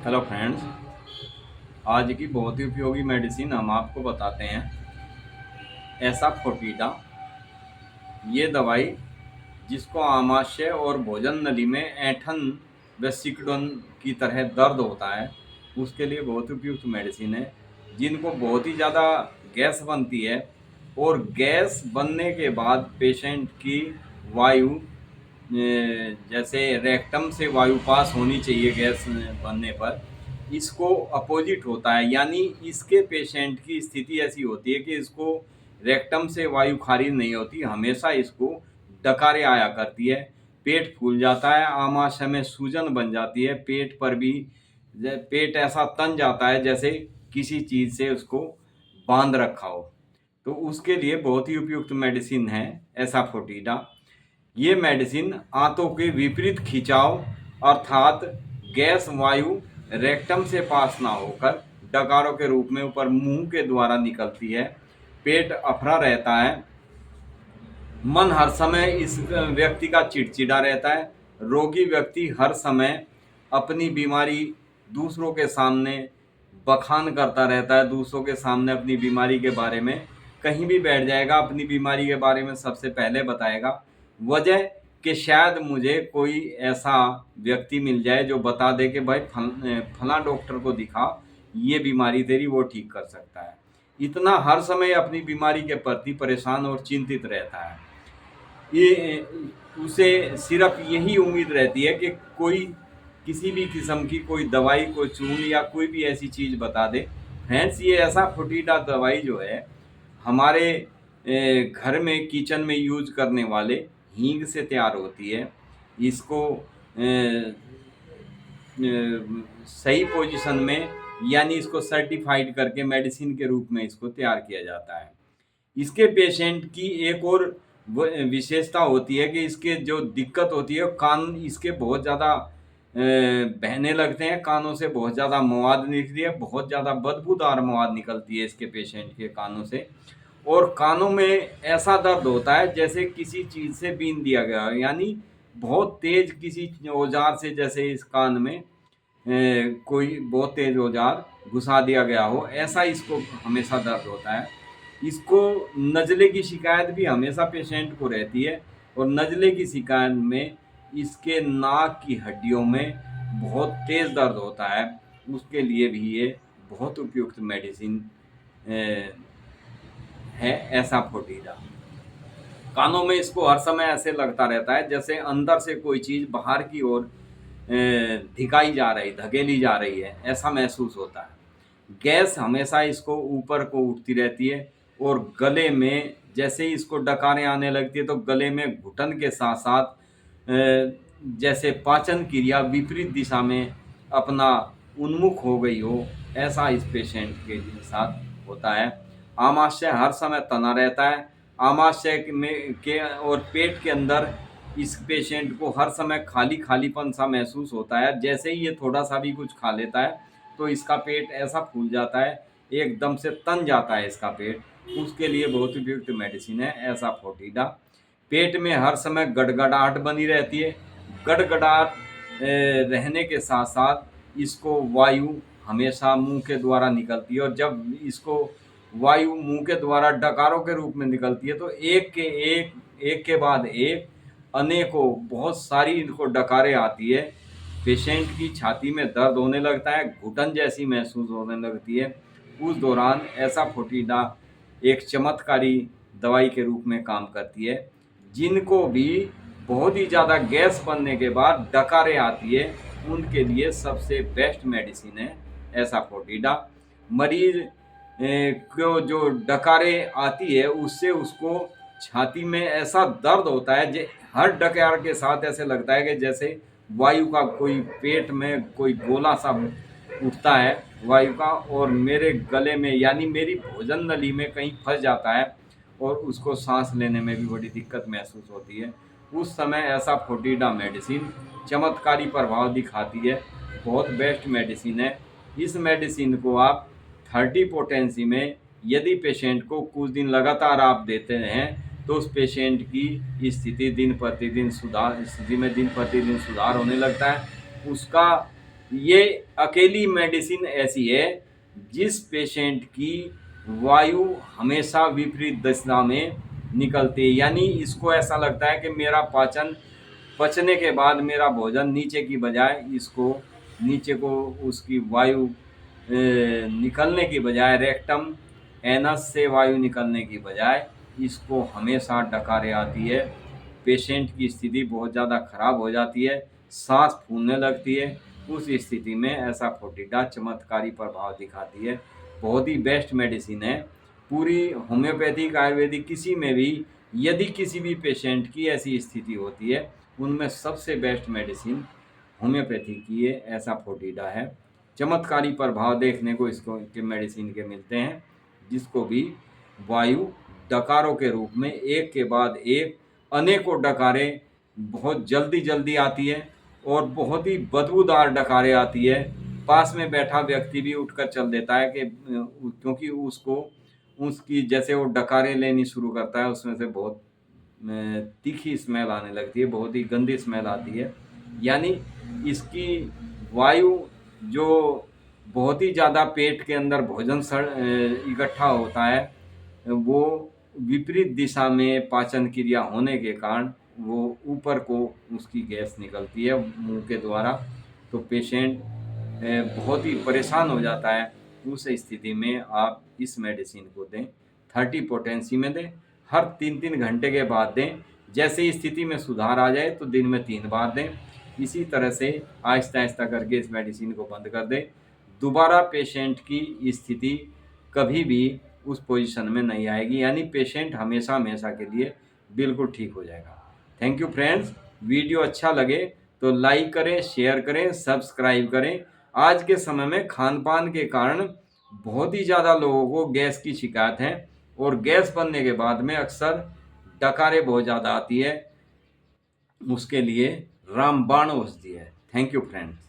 Hello friends. आज की बहुत ही उपयोगी मेडिसिन हम आपको बताते हैं। ऐसा फोर्टिडा, ये दवाई जिसको आमाशय और भोजन नली में ऐंठन व सिकुड़न की तरह दर्द होता है, उसके लिए बहुत उपयुक्त मेडिसिन है। जिनको बहुत ही ज़्यादा गैस बनती है और गैस बनने के बाद पेशेंट की वायु जैसे रेक्टम से वायु पास होनी चाहिए गैस बनने पर, इसको अपोजिट होता है। यानी इसके पेशेंट की स्थिति ऐसी होती है कि इसको रेक्टम से वायु खारिज नहीं होती, हमेशा इसको डकारें आया करती है। पेट फूल जाता है, आमाशय में सूजन बन जाती है, पेट पर भी पेट ऐसा तन जाता है जैसे किसी चीज़ से उसको बांध रखा हो। तो उसके लिए बहुत ही उपयुक्त मेडिसिन है एसाफोटिडा। ये मेडिसिन आंतों के विपरीत खिंचाव अर्थात गैस वायु रेक्टम से पास ना होकर डकारों के रूप में ऊपर मुंह के द्वारा निकलती है। पेट अफरा रहता है, मन हर समय इस व्यक्ति का चिड़चिड़ा रहता है। रोगी व्यक्ति हर समय अपनी बीमारी दूसरों के सामने बखान करता रहता है, दूसरों के सामने अपनी बीमारी के बारे में कहीं भी बैठ जाएगा, अपनी बीमारी के बारे में सबसे पहले बताएगा। वजह कि शायद मुझे कोई ऐसा व्यक्ति मिल जाए जो बता दे कि भाई फला डॉक्टर को दिखा, ये बीमारी तेरी वो ठीक कर सकता है। इतना हर समय अपनी बीमारी के प्रति परेशान और चिंतित रहता है। ये उसे सिर्फ यही उम्मीद रहती है कि कोई किसी भी किस्म की कोई दवाई, कोई चून या कोई भी ऐसी चीज़ बता दे। फ्रेंड्स, ये ऐसा फुटीडा दवाई जो है हमारे घर में किचन में यूज करने वाले हींग से तैयार होती है। इसको सही पोजीशन में यानी इसको सर्टिफाइड करके मेडिसिन के रूप में इसको तैयार किया जाता है। इसके पेशेंट की एक और विशेषता होती है कि इसके जो दिक्कत होती है, कान इसके बहुत ज़्यादा बहने लगते हैं, कानों से बहुत ज़्यादा मवाद निकलती है, बहुत ज़्यादा बदबूदार मवाद निकलती है इसके पेशेंट के कानों से। और कानों में ऐसा दर्द होता है जैसे किसी चीज़ से बीन दिया गया हो, यानी बहुत तेज किसी औजार से जैसे इस कान में कोई बहुत तेज औजार घुसा दिया गया हो, ऐसा इसको हमेशा दर्द होता है। इसको नज़ले की शिकायत भी हमेशा पेशेंट को रहती है, और नज़ले की शिकायत में इसके नाक की हड्डियों में बहुत तेज़ दर्द होता है। उसके लिए भी ये बहुत उपयुक्त मेडिसिन है एसाफोटिडा। कानों में इसको हर समय ऐसे लगता रहता है जैसे अंदर से कोई चीज़ बाहर की ओर धिकाई जा रही, धकेली जा रही है, ऐसा महसूस होता है। गैस हमेशा इसको ऊपर को उठती रहती है, और गले में जैसे ही इसको डकारें आने लगती है तो गले में घुटन के साथ साथ जैसे पाचन क्रिया विपरीत दिशा में अपना उन्मुख हो गई हो, ऐसा इस पेशेंट के साथ होता है। आमाशय हर समय तना रहता है। आमाशय में के और पेट के अंदर इस पेशेंट को हर समय खाली खालीपन सा महसूस होता है। जैसे ही ये थोड़ा सा भी कुछ खा लेता है तो इसका पेट ऐसा फूल जाता है, एकदम से तन जाता है इसका पेट। उसके लिए बहुत उपयुक्त मेडिसिन है एसाफोटिडा। पेट में हर समय गड़गड़ाहट बनी रहती है। गड़गड़ाहट रहने के साथ साथ इसको वायु हमेशा मुंह के द्वारा निकलती है, और जब इसको वायु मुंह के द्वारा डकारों के रूप में निकलती है तो एक के बाद एक अनेकों बहुत सारी इनको डकारें आती है। पेशेंट की छाती में दर्द होने लगता है, घुटन जैसी महसूस होने लगती है। उस दौरान एसाफोटिडा एक चमत्कारी दवाई के रूप में काम करती है। जिनको भी बहुत ही ज़्यादा गैस बनने के बाद डकारें आती है, उनके लिए सबसे बेस्ट मेडिसिन है एसाफोटिडा। मरीज को जो डकारें आती है उससे उसको छाती में ऐसा दर्द होता है, हर डकार के साथ ऐसे लगता है कि जैसे वायु का कोई पेट में कोई गोला सा उठता है वायु का, और मेरे गले में यानी मेरी भोजन नली में कहीं फंस जाता है, और उसको सांस लेने में भी बड़ी दिक्कत महसूस होती है। उस समय ऐसा फोर्टिडा मेडिसिन चमत्कारी प्रभाव दिखाती है। बहुत बेस्ट मेडिसिन है। इस मेडिसिन को आप 30 पोटेंसी में यदि पेशेंट को कुछ दिन लगातार आप देते हैं तो उस पेशेंट की स्थिति में दिन प्रतिदिन सुधार होने लगता है। उसका ये अकेली मेडिसिन ऐसी है जिस पेशेंट की वायु हमेशा विपरीत दिशा में निकलती है, यानी इसको ऐसा लगता है कि मेरा पाचन पचने के बाद मेरा भोजन नीचे की बजाय इसको नीचे को उसकी वायु निकलने की बजाय रेक्टम एनस से वायु निकलने की बजाय इसको हमेशा डकारे आती है। पेशेंट की स्थिति बहुत ज़्यादा खराब हो जाती है, सांस फूलने लगती है। उस स्थिति में ऐसा फोर्टिडा चमत्कारी प्रभाव दिखाती है। बहुत ही बेस्ट मेडिसिन है। पूरी होम्योपैथिक आयुर्वेदिक किसी में भी यदि किसी भी पेशेंट की ऐसी स्थिति होती है, उनमें सबसे बेस्ट मेडिसिन होम्योपैथी की ये ऐसा फोर्टिडा है। चमत्कारी प्रभाव देखने को इसको के मेडिसिन के मिलते हैं, जिसको भी वायु डकारों के रूप में एक के बाद एक अनेकों डकारें बहुत जल्दी जल्दी आती है और बहुत ही बदबूदार डकारें आती है। पास में बैठा व्यक्ति भी उठकर चल देता है कि क्योंकि उसको उसकी जैसे वो डकारें लेनी शुरू करता है उसमें से बहुत तीखी स्मेल आने लगती है, बहुत ही गंदी स्मेल आती है। यानी इसकी वायु जो बहुत ही ज़्यादा पेट के अंदर भोजन इकट्ठा होता है, वो विपरीत दिशा में पाचन क्रिया होने के कारण वो ऊपर को उसकी गैस निकलती है मुंह के द्वारा, तो पेशेंट बहुत ही परेशान हो जाता है। उस स्थिति में आप इस मेडिसिन को दें, 30 पोटेंसी में दें, हर 3-3 घंटे के बाद दें। जैसे ही स्थिति में सुधार आ जाए तो दिन में 3 बार दें। इसी तरह से आहिस्ता आहिस्ता करके इस मेडिसिन को बंद कर दें। दोबारा पेशेंट की स्थिति कभी भी उस पोजीशन में नहीं आएगी, यानी पेशेंट हमेशा हमेशा के लिए बिल्कुल ठीक हो जाएगा। Thank you friends. वीडियो अच्छा लगे तो लाइक करें, शेयर करें, सब्सक्राइब करें। आज के समय में खान पान के कारण बहुत ही ज़्यादा लोगों को गैस की शिकायत है और गैस बनने के बाद में अक्सर डकारें बहुत ज़्यादा आती है। उसके लिए रामबाण औषधि है। Thank you friends.